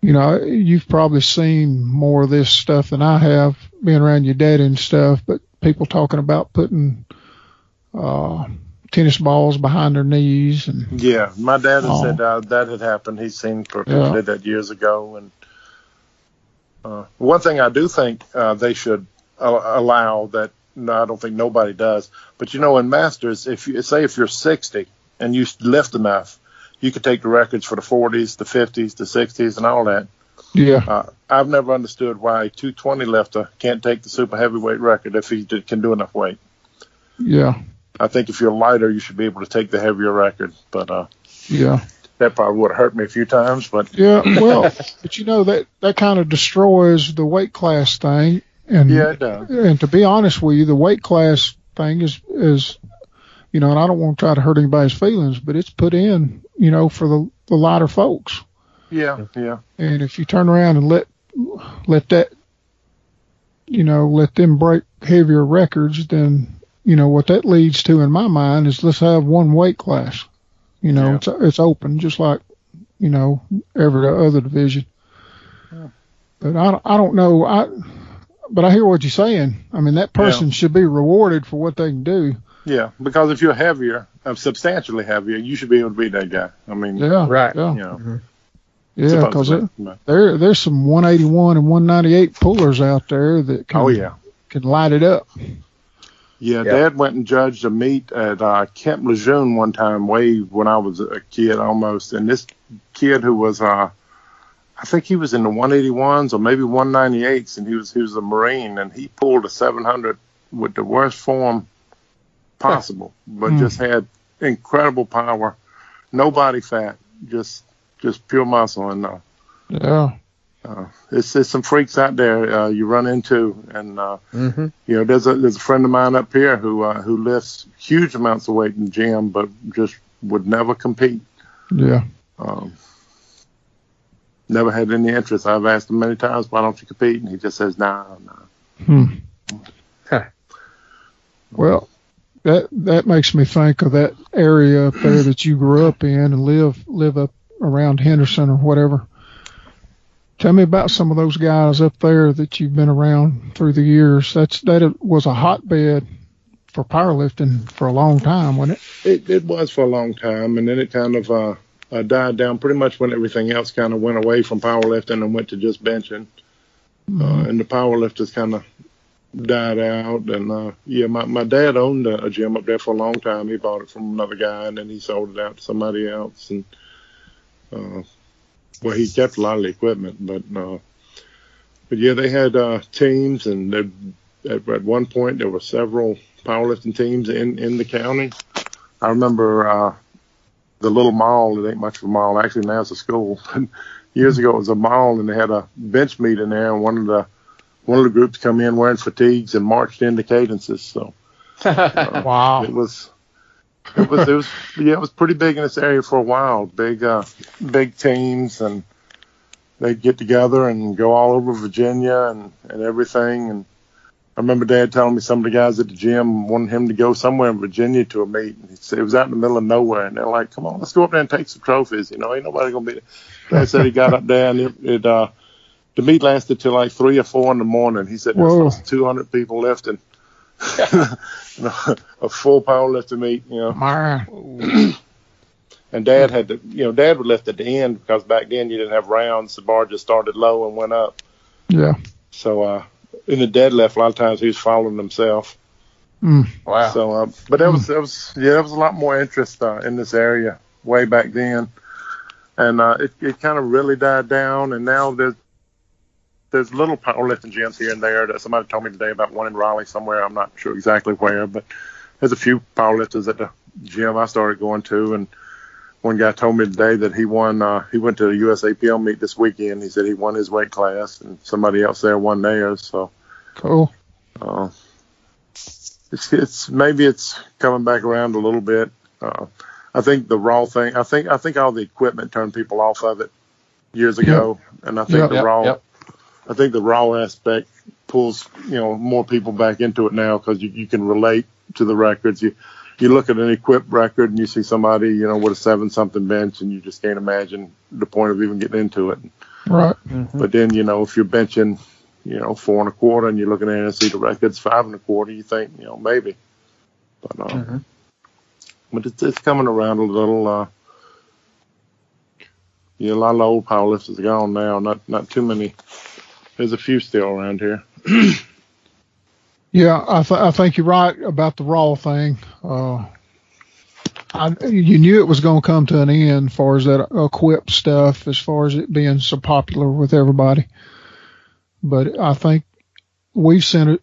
E: You've probably seen more of this stuff than I have, being around your dad and stuff. But people talking about putting tennis balls behind their knees, and
C: Yeah, my dad had said that had happened. He's seen people did that years ago. And one thing I do think they should allow that, no, I don't think nobody does, but in Masters, if you're 60 and you lift enough, you could take the records for the 40s, the 50s, the 60s, and all that.
E: yeah,
C: I've never understood why a 220 lifter can't take the super heavyweight record if he can do enough weight.
E: yeah,
C: I think if you're lighter, you should be able to take the heavier record. But
E: yeah.
C: that probably would have hurt me a few times. But
E: Yeah, well, but that kind of destroys the weight class thing. And
C: yeah, it does.
E: And to be honest with you, the weight class thing is and I don't want to try to hurt anybody's feelings, but it's put in, for the lighter folks.
C: Yeah, yeah,
E: And if you turn around and let that, let them break heavier records, then what that leads to in my mind is let's have one weight class. It's open, just like, every other division.
C: Yeah.
E: But I don't know. But I hear what you're saying. I mean, that person should be rewarded for what they can do.
C: yeah. Because if you're heavier, substantially heavier, you should be able to beat that guy. I mean,
E: Yeah.
D: Right.
E: Yeah.
D: Mm-hmm.
E: Yeah, because there's some 181 and 198 pullers out there that can light it up.
C: Yeah, Dad went and judged a meet at Camp Lejeune one time, way when I was a kid almost. And this kid who was, I think he was in the 181s or maybe 198s, and he was a Marine, and he pulled a 700 with the worst form possible, but just had incredible power, no body fat, just pure muscle. And it's some freaks out there you run into, and there's a friend of mine up here who lifts huge amounts of weight in the gym, but just would never compete.
E: Yeah.
C: never had any interest. I've asked him many times, why don't you compete? And he just says, no.
E: Well, that makes me think of that area up there that you grew up in and live up around Henderson or whatever. Tell me about some of those guys up there that you've been around through the years. That was a hotbed for powerlifting for a long time, wasn't it?
C: It was for a long time, and then it kind of died down pretty much when everything else kind of went away from powerlifting and went to just benching. And the powerlifters kind of died out. And my dad owned a gym up there for a long time. He bought it from another guy, and then he sold it out to somebody else. And he kept a lot of the equipment, but yeah, they had teams, and at one point there were several powerlifting teams in the county. I remember the little mall. It ain't much of a mall. Actually, now it's a school. Years ago, it was a mall, and they had a bench meet in there, and one of the groups come in wearing fatigues and marched into cadences. So,
E: wow,
C: it was pretty big in this area for a while. Big teams, and they'd get together and go all over Virginia and everything. And I remember Dad telling me some of the guys at the gym wanted him to go somewhere in Virginia to a meet. And he said it was out in the middle of nowhere, and they're like, "Come on, let's go up there and take some trophies." Ain't nobody gonna be there. Dad said he got up there, and the meet lasted till like 3 or 4 in the morning. He said there was 200 people lifting. A full powerlifting meet, And Dad had to, Dad would lift at the end because back then you didn't have rounds. The bar just started low and went up.
E: Yeah.
C: So, in the deadlift, a lot of times he was following himself.
D: Wow.
C: So, but there was a lot more interest in this area way back then, and it kind of really died down. And now there's little powerlifting gyms here and there. That somebody told me today about one in Raleigh somewhere. I'm not sure exactly where, but there's a few powerlifters at the gym I started going to. And one guy told me today that he won. He went to the USAPL meet this weekend. He said he won his weight class, and somebody else there won theirs. So
E: cool.
C: It's coming back around a little bit. I think the raw thing. I think all the equipment turned people off of it years ago, and I think I think the raw aspect pulls more people back into it now because you can relate to the records. You look at an equipped record and you see somebody with a 7-something bench, and you just can't imagine the point of even getting into it.
E: Right.
C: Mm-hmm. But then if you're benching 4 1/4 and you're looking at it and see the record's 5 1/4, you think maybe. But but it's coming around a little. A lot of the old powerlifters are gone now. Not too many. There's a few still around here.
E: Yeah, I think you're right about the raw thing. You knew it was going to come to an end as far as that equipped stuff, as far as it being so popular with everybody. But I think we've seen a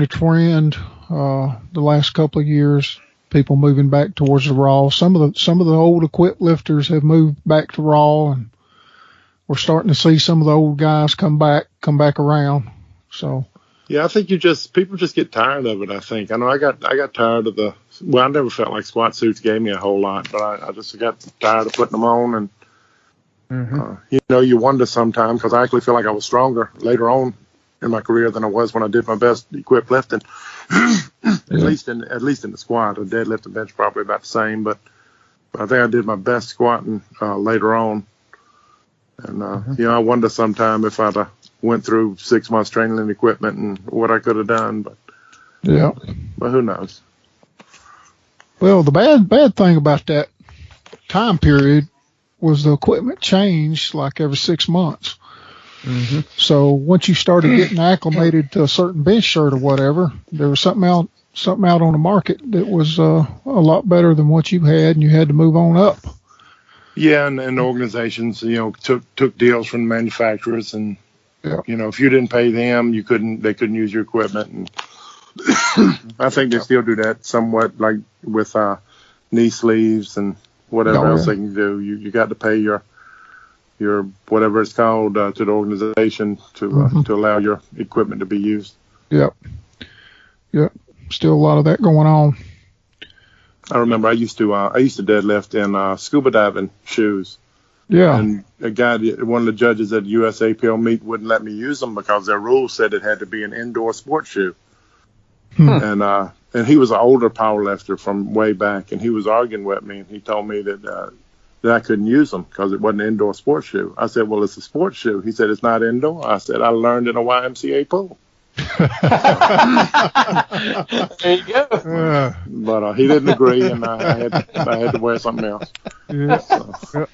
E: trend the last couple of years, people moving back towards the raw. Some of the old equipped lifters have moved back to raw, and we're starting to see some of the old guys come back around. So
C: yeah, I think people just get tired of it. I think I know I got tired of I never felt like squat suits gave me a whole lot, but I just got tired of putting them on. And you wonder sometimes, because I actually feel like I was stronger later on in my career than I was when I did my best equipped lifting. At least in the squat, a deadlift and bench probably about the same, but I think I did my best squatting later on. And I wonder sometime if I'd went through 6 months training in equipment and what I could have done, but who knows?
E: Well, the bad thing about that time period was the equipment changed like every 6 months. Mm-hmm. So once you started getting acclimated to a certain bench shirt or whatever, there was something out on the market that was a lot better than what you had, and you had to move on up.
C: Yeah, and organizations, took deals from the manufacturers, and if you didn't pay them, they couldn't use your equipment. And I think they still do that somewhat, like with knee sleeves and whatever else they can do. You got to pay your whatever it's called to the organization to allow your equipment to be used. Yep.
E: Still a lot of that going on.
C: I remember I used to deadlift in scuba diving shoes.
E: Yeah.
C: And one of the judges at the USAPL meet wouldn't let me use them because their rules said it had to be an indoor sports shoe. And he was an older powerlifter from way back, and he was arguing with me, and he told me that I couldn't use them because it wasn't an indoor sports shoe. I said, well, it's a sports shoe. He said, it's not indoor. I said, I learned in a YMCA pool.
D: There you go.
C: But he didn't agree, and I had to wear something else.
E: Yeah.
C: So.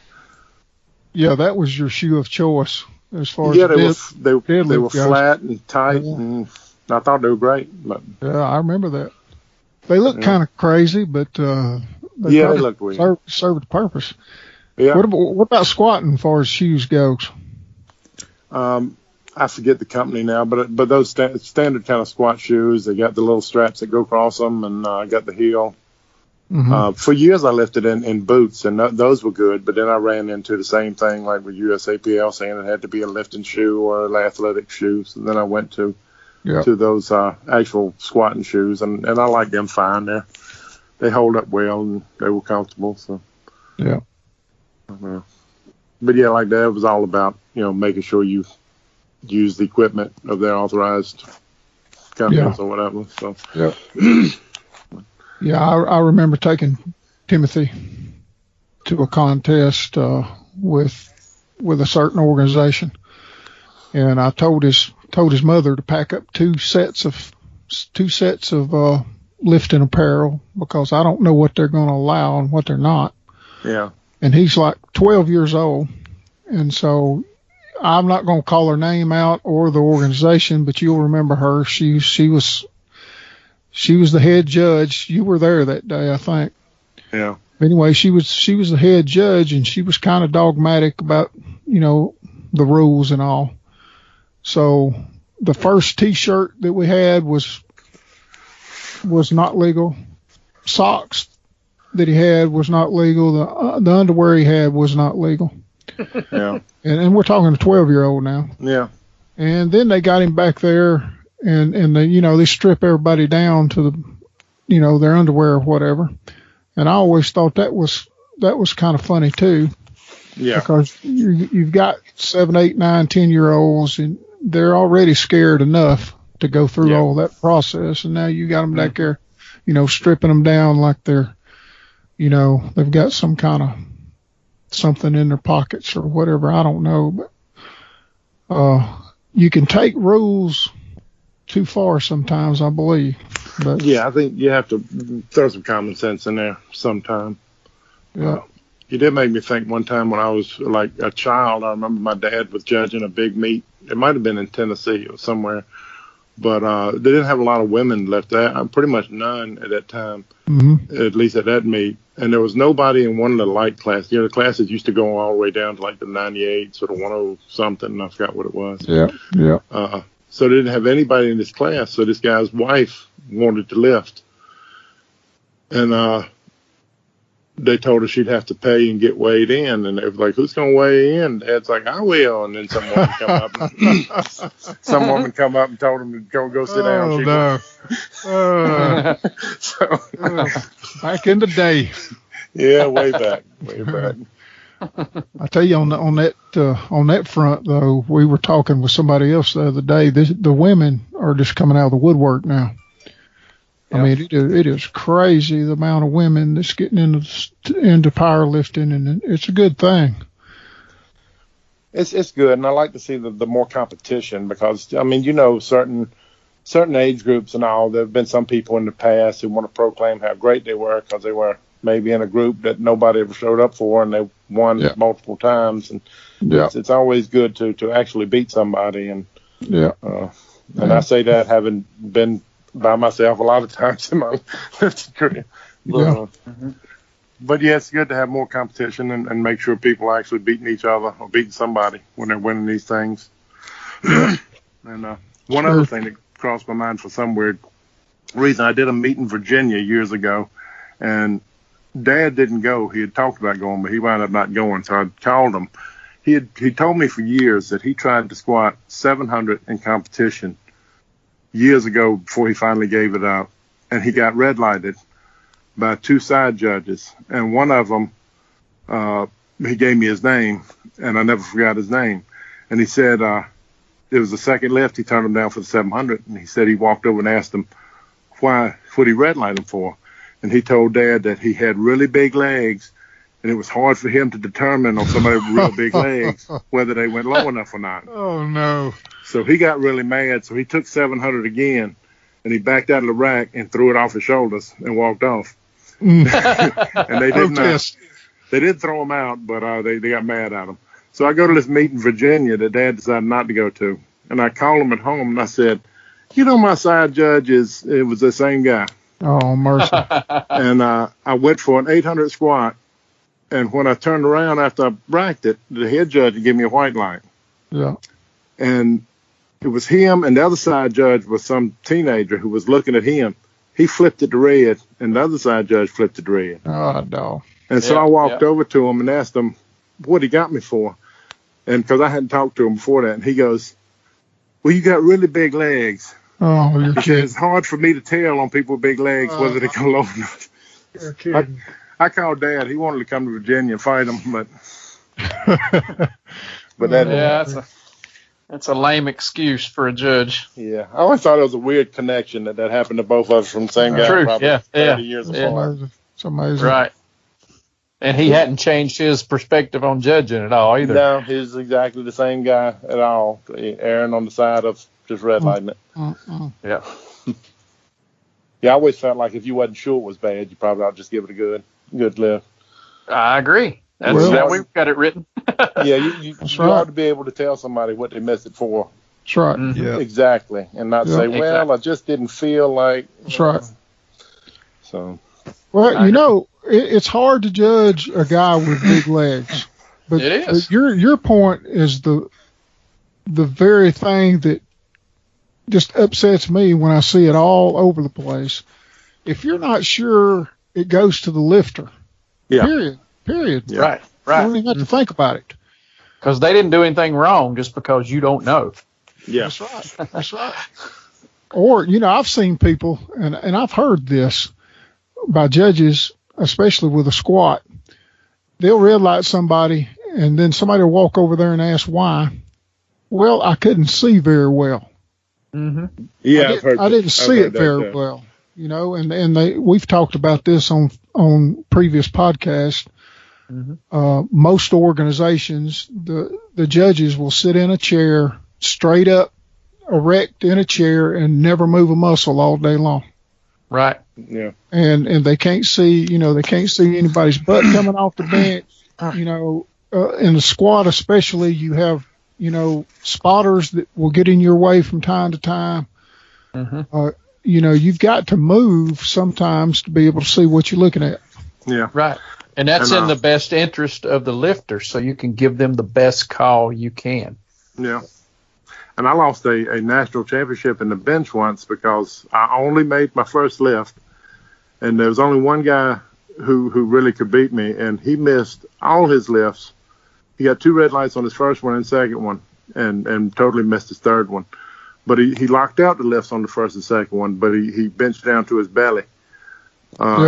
E: Yeah, that was your shoe of choice as far
C: as they were
E: goes.
C: flat and tight, and I thought they were great. But
E: yeah, I remember that. They look kind of crazy, but
C: they looked weird.
E: Served the purpose.
C: Yeah.
E: What about squatting as far as shoes goes?
C: I forget the company now, but those standard kind of squat shoes, they got the little straps that go across them, and I got the heel. Mm-hmm. For years, I lifted in boots, and those were good. But then I ran into the same thing, like with USAPL, saying it had to be a lifting shoe or an athletic shoe. So then I went to those actual squatting shoes, and I like them fine. They hold up well, and they were comfortable. So
E: yeah.
C: But yeah, like that, it was all about making sure you use the equipment of their authorized companies or whatever. So
E: yeah. Yeah, I remember taking Timothy to a contest with a certain organization, and I told his mother to pack up two sets of lifting apparel because I don't know what they're going to allow and what they're not.
C: Yeah.
E: And he's like 12 years old, and so I'm not going to call her name out or the organization, but you'll remember her. She was the head judge. You were there that day, I think.
C: Yeah.
E: Anyway, she was the head judge, and she was kind of dogmatic about, the rules and all. So the first T-shirt that we had was not legal. Socks that he had was not legal. The underwear he had was not legal.
C: Yeah.
E: And we're talking a 12-year-old now.
C: Yeah. And
E: then they got him back there. And they strip everybody down to their underwear or whatever. And I always thought that was kind of funny too.
C: Yeah.
E: Because you've got 7, 8, 9, 10-year-olds, and they're already scared enough to go through all that process. And now you got them back there, stripping them down like they're, they've got some kind of something in their pockets or whatever. I don't know, but you can take rules too far sometimes, I believe. But
C: yeah, I think you have to throw some common sense in there sometime.
E: Yeah.
C: You did make me think one time when I was like a child, I remember my dad was judging a big meet. It might have been in Tennessee or somewhere, but they didn't have a lot of women left there. Pretty much none at that time, at least at that meet. And there was nobody in one of the light classes. The classes used to go all the way down to like the 98, sort of 10-something, and I forgot what it was.
E: Yeah.
C: So they didn't have anybody in this class. So this guy's wife wanted to lift. And they told her she'd have to pay and get weighed in. And they were like, who's going to weigh in? Dad's like, I will. And then some woman come up and told him to go sit down.
E: Oh, no. Back in the day.
C: Yeah, way back.
E: I tell you, on that front though, we were talking with somebody else the other day. The women are just coming out of the woodwork now. Yeah. I mean, it is crazy the amount of women that's getting into powerlifting, and it's a good thing.
C: It's good, and I like to see the more competition because I mean, certain age groups and all. There have been some people in the past who want to proclaim how great they were because they were maybe in a group that nobody ever showed up for, and they won multiple times. And it's always good to actually beat somebody. And I say that having been by myself a lot of times in my lifting career. But yeah, it's good to have more competition and make sure people are actually beating each other or beating somebody when they're winning these things. And one other thing that crossed my mind for some weird reason, I did a meet in Virginia years ago, and Dad didn't go. He had talked about going, but he wound up not going. So I called him. He told me for years that he tried to squat 700 in competition years ago before he finally gave it up. And he got red lighted by 2 side judges. And one of them he gave me his name, and I never forgot his name. And he said it was the second lift. He turned him down for the 700, and he said he walked over and asked him what he redlined him for. And he told Dad that he had really big legs, and it was hard for him to determine on somebody with real big legs whether they went low enough or not.
E: Oh, no.
C: So he got really mad, so he took 700 again, and he backed out of the rack and threw it off his shoulders and walked off. And they didn't throw him out, but they got mad at him. So I go to this meet in Virginia that Dad decided not to go to, and I called him at home, and I said, my side judge it was the same guy.
E: Oh, mercy.
C: And I went for an 800 squat, and when I turned around after I racked it, the head judge gave me a white light.
E: Yeah.
C: And it was him, and the other side judge was some teenager who was looking at him. He flipped it to red, and the other side judge flipped it to red.
E: Oh, no.
C: And so I walked over to him and asked him what he got me for. And because I hadn't talked to him before that, and he goes, well, you got really big legs.
E: Oh, you're kidding.
C: It's hard for me to tell on people with big legs whether they go low or not.
E: You're kidding.
C: I called Dad. He wanted to come to Virginia and fight him, but
D: that's a lame excuse for a judge.
C: Yeah, I always thought it was a weird connection that happened to both of us from the same guy.
D: True.
C: Probably 30 years apart.
E: It's amazing.
D: Right. And he hadn't changed his perspective on judging at all either.
C: No, he's exactly the same guy at all. Erring on the side of just redlining it.
D: Yeah.
C: Yeah, I always felt like if you wasn't sure it was bad, you probably ought to just give it a good lift.
D: I agree. That's we've got it written.
C: Yeah, you ought to be able to tell somebody what they missed it for.
E: That's right.
D: Mm-hmm.
B: Yeah.
C: Exactly. And not say, well, I just didn't feel like.
E: That's right.
C: So.
E: Well, it's hard to judge a guy with big legs. But,
D: it is.
E: But your point is the very thing that just upsets me when I see it all over the place. If you're not sure, it goes to the lifter.
C: Yeah.
E: Period.
C: Yeah.
D: Right.
E: You don't even have to think about it.
D: Because they didn't do anything wrong just because you don't know.
C: Yeah.
E: That's right. That's right. Or, I've seen people, and I've heard this by judges, especially with a squat. They'll red light somebody, and then somebody will walk over there and ask why. Well, I couldn't see very well.
D: Mm-hmm.
C: Yeah,
E: I didn't see it very well. And we've talked about this on previous podcasts.
D: Mm-hmm.
E: Most organizations, the judges will sit in a chair, straight up, erect in a chair, and never move a muscle all day long.
D: Right.
C: Yeah.
E: And they can't see, they can't see anybody's butt coming off the bench. In the squat especially, you have, spotters that will get in your way from time to time.
D: Mm-hmm.
E: You've got to move sometimes to be able to see what you're looking at.
C: Yeah.
D: Right. And that's in the best interest of the lifter, so you can give them the best call you can.
C: Yeah. And I lost a national championship in the bench once because I only made my first lift, and there was only one guy who really could beat me, and he missed all his lifts. He got 2 red lights on his first one and second one, and totally missed his third one. But he locked out the lifts on the first and second one, but he benched down to his belly.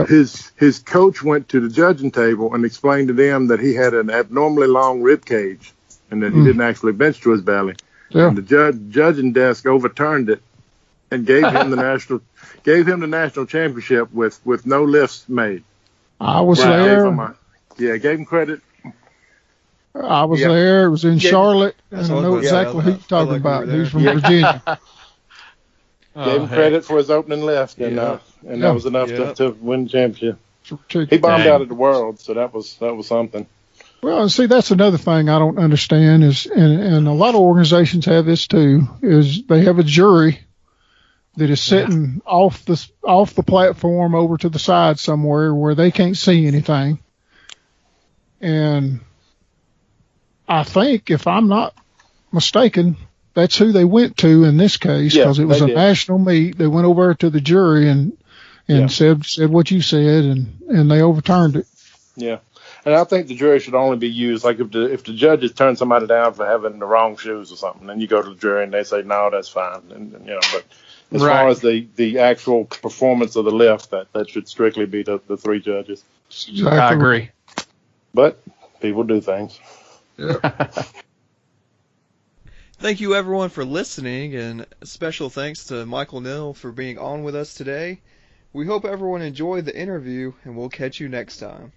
C: His coach went to the judging table and explained to them that he had an abnormally long rib cage and that he didn't actually bench to his belly. Yeah. And the judging desk overturned it and gave him the national championship with no lifts made.
E: I was there.
C: Gave him credit.
E: I was there. It was in Charlotte, and I know exactly who you're talking about. He's from Virginia.
C: Gave him credit for his opening lift, and that was enough to win the championship. He bombed out of the world, so that was something.
E: Well, and see, that's another thing I don't understand is, and a lot of organizations have this too, is they have a jury that is sitting off the platform over to the side somewhere where they can't see anything. And I think, if I'm not mistaken, that's who they went to in this case, because it was a national meet. They went over to the jury and said what you said, and they overturned it.
C: Yeah. And I think the jury should only be used, like if the judges turn somebody down for having the wrong shoes or something, then you go to the jury and they say, no, that's fine. And but as far as the actual performance of the lift, that should strictly be the 3 judges.
E: Exactly.
D: I agree.
C: But People do things.
B: Thank you everyone for listening, and special thanks to Michael Neal for being on with us today. We hope everyone enjoyed the interview, and we'll catch you next time.